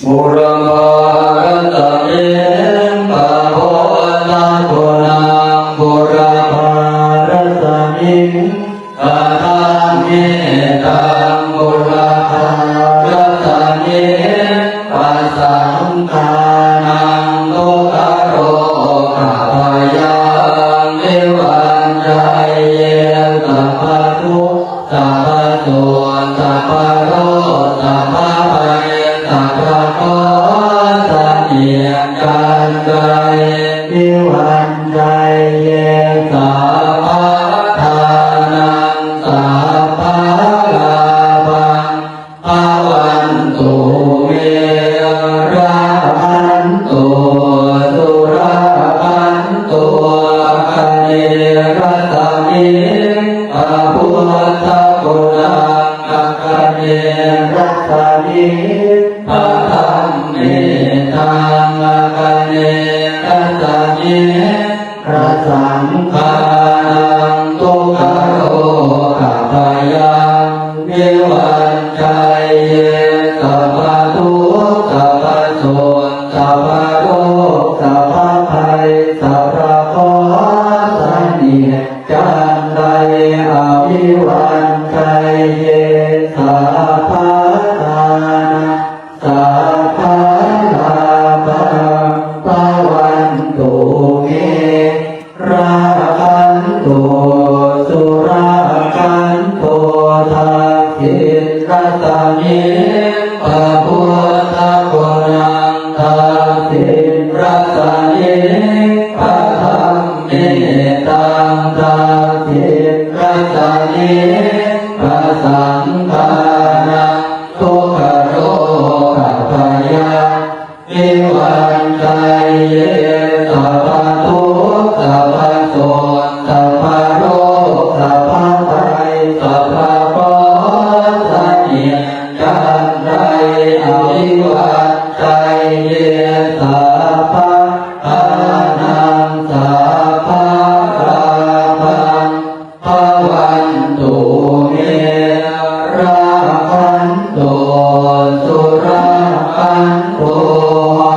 บุรพารตะเยปะโหตะโกนังบุรพารตะเยปะทังเมตังบุรพารตะเยปะสังฆานังโลกโรกัพพยังนิวันใจเยสัพพทุกข์สัพพโสสัพพโรสัพพภัยสัพพโคสันเนียกันใจนิวันใจเยสัพพทานังสัพพลาภังภวันตุเมราพันตุสุราพันตุคเนรัตมิปะพุทธกุณังอัคคเนรัตมิปะธรรมเมตังอัคคเนรัตมิพระสังฆานังทุกขโรกัพพยังนิวันใจเยสัพพทุกข์สัพพโสสัพพโรสัพพภัยสัพพโคสันเนียจันไดอภิวันใจเยสัพพทานังสัพพลาภังภวันตุเมราคันตุสุราคันตุทักขิรัตมิปะพุทธกุณังทักขิรัตมิปะธรรมเมตังทักขิรัตมิปะสังฆานังทุกขโรกัพพยังนิวันใจเยสัพพทุกข์สัพพโสสัพพโรสัพพภัยสัพพโคสันเนียจันไดอภิวันใจเยสัพพทานังสัพพลาภังภวันตุเมราคันตุสุราคันตุ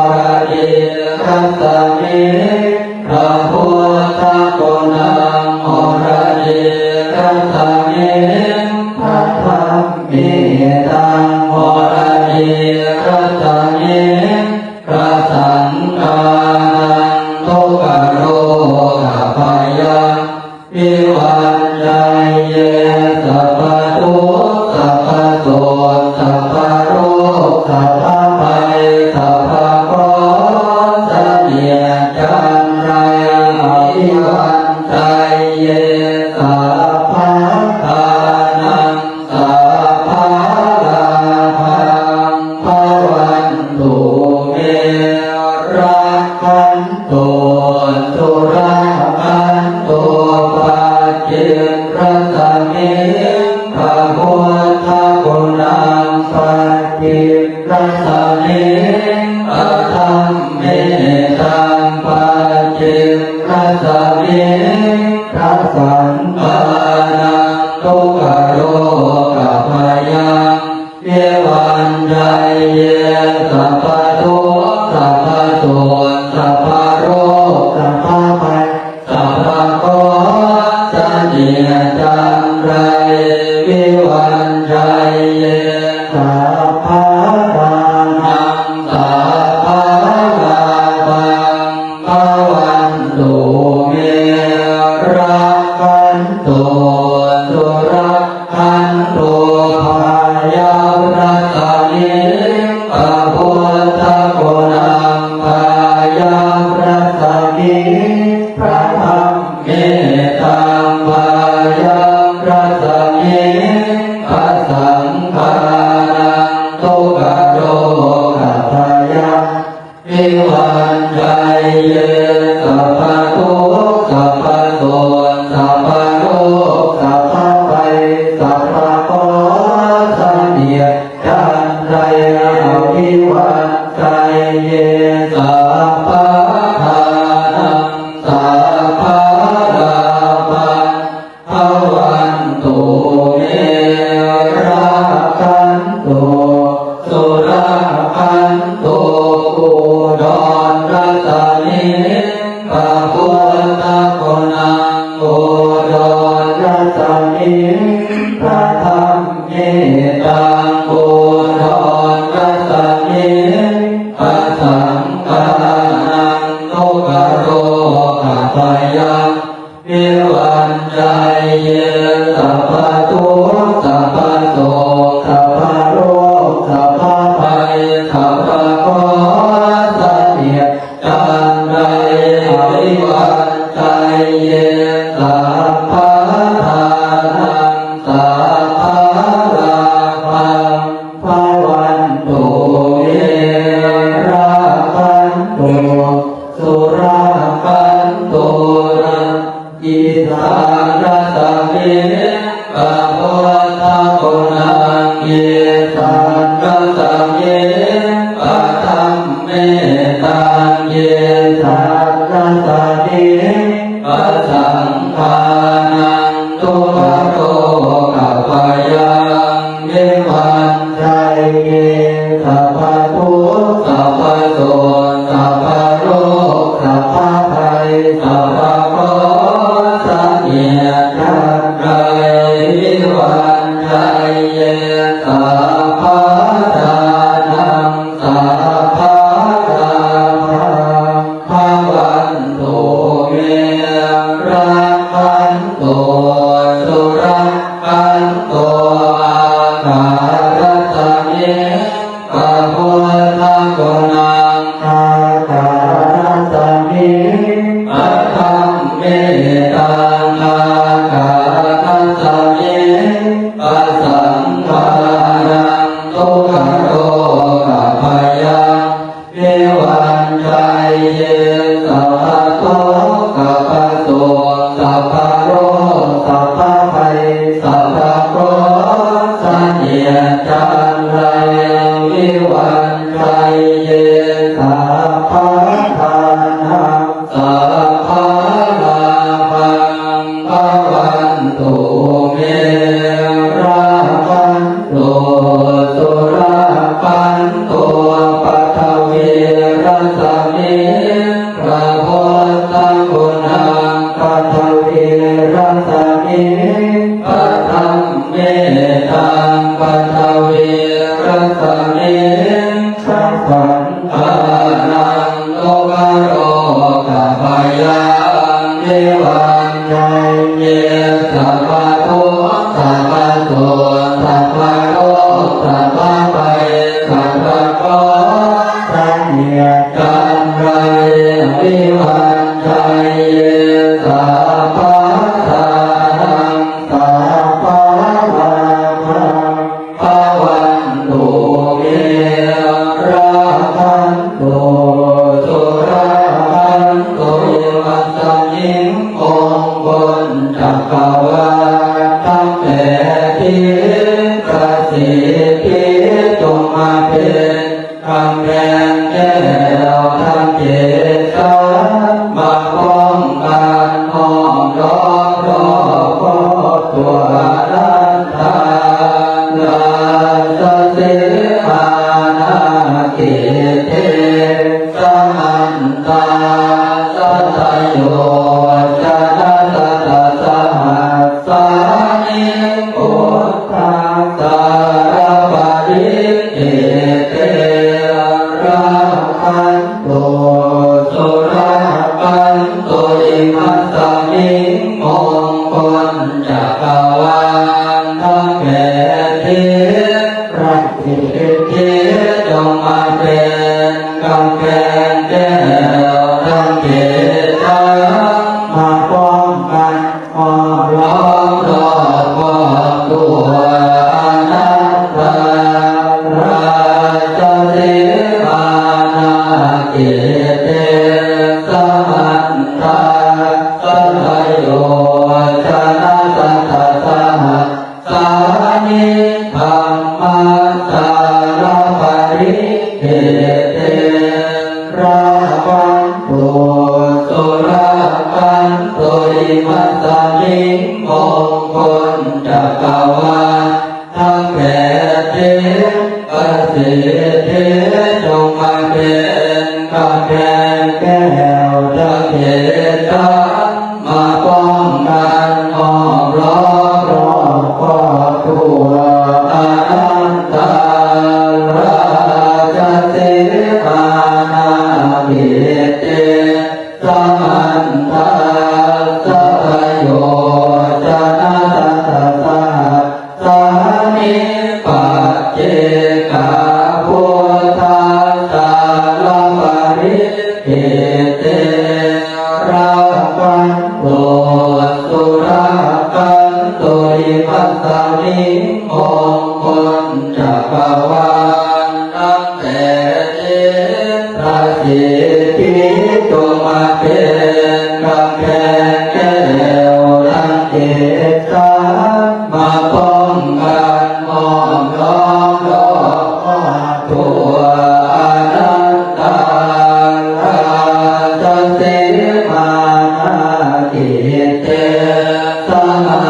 หรดิรัตมิพระพุทธกุณังหรดิรัตมิพระธรรมเมตังหรดิรัตมิพระสังฆานังทุกขโรกัพพยังนิวันใจเยสัพพทุกข์สัพพโสสัพพโรสัพพภัยสัพพโคสันเนียจันไรอภิวันใจเยสัพพทานังสัพพลาภังภวันตุเมราคันตุสุราคันตุปัจเจกตมิพระพุทธกุณังปัจเจกตมิปะธรรมเมตังปัจเจกตมิพระสังฆานังทุกขโรกัพพยังนิวันใจเยสัพพทุกข์สัพพโสสัพพโรสัพพภัยสัพพโคสันเนียจันไรวิวันใจเยสัพพทานังสัพพลาภังภวันตุเมราคันตุสุราคันตุภายารัตมิปะพุทธกุณังภายารัตมิพระธรรมเมตังภายารัตมิพระสังฆานังทุกขโรกัพพยังนิวันใจเยสัพพทุกข์สัพพโสสัพพโรสัพพภัยสัพพโคสันเนียจันไรอภิวันใจเยสัพพทานังสัพพลาภังภวันตุเมราคันตุสุราคัน สัพพะราภังภวันตุเมรักขันตุสุรักขันตุอาการตเมปะโพธาโกนังอาการตเมปะธัมเมตังอาการตเมปะสังฆารังทุกขโรกัพยังเววันชัยเยสัพพะโตกัพพะโสสัพพะโรสัพพะภัยสัพพะโรสัญญาจันไรวิวันชัยเยสัพพะทานังสัพพะลาภังภวันตุเมราคันตุสุราคันตุปัทวีรัสมิพระโพธิกุณังปัทวีรัสมิปัทธัมเมตังปัทวีรัสมิสัพพังอานังโลกโรกัพยังเทวันชัยเยสัพพะทุกข์สัพพะโสสัพพะโรสัพพะภัยสัพพะโรสัญญาจันไรวิวันชัยเยสัพพะทานังสัพพะวาภังภวันตุเมราคันตุสุราคันตุมัสสมิงองค์บนจักรวาลทั้งแผ่ที่ประสิทธิจงมาเป็นกำแพงแก้วทั้งเจ็ดชั้นมาป้องกันห้อมล้อมรอบครอบตัวนันทานาสสิมานาเกเตสมันตาสัตโยชนะสัตสหัสสานิพุทธังสารปาริเอเตระคันตุสุราคันตุอิมัสสมิงมงคลจักรวาลทั้งแผ่ทิศประสิทธิจงมาเป็นกำแพงแก้วทั้งเจ็ดชั้นมาป้องกันห้อมล้อมรอบครอบตัวอนันตาราชสีมานาเกเตสมันตาสัตโยชนะสัตสหัสสานิธรรมัสสารปริเอเตระคันตุสุราคันตุอิมัสสมิงมงคลจักรวาลทั้งแผ่ทิศประสิทธิจงมาเป็นกำแพงแก้วทั้งเจ็ดชั้นมาป้องกันห้อมล้อมรอบครอบตัวอนันตาราชสีมานาเกเตสมันตาสัพโยชนะสัตสหัสสานิปัจเจกาพุทธัสสารปาริเอเตระคันตุสุราคันตุอิมัสสมิงมงคลจักรวาลทั้งแต่ทิศประสิทธิจงมาเป็นกำแพงแก้วทั้งเจ็ดชั้นมาป้องกันห้อมล้อมรอบครอบตัวอนันตาราชสีมานาเกเตสมัน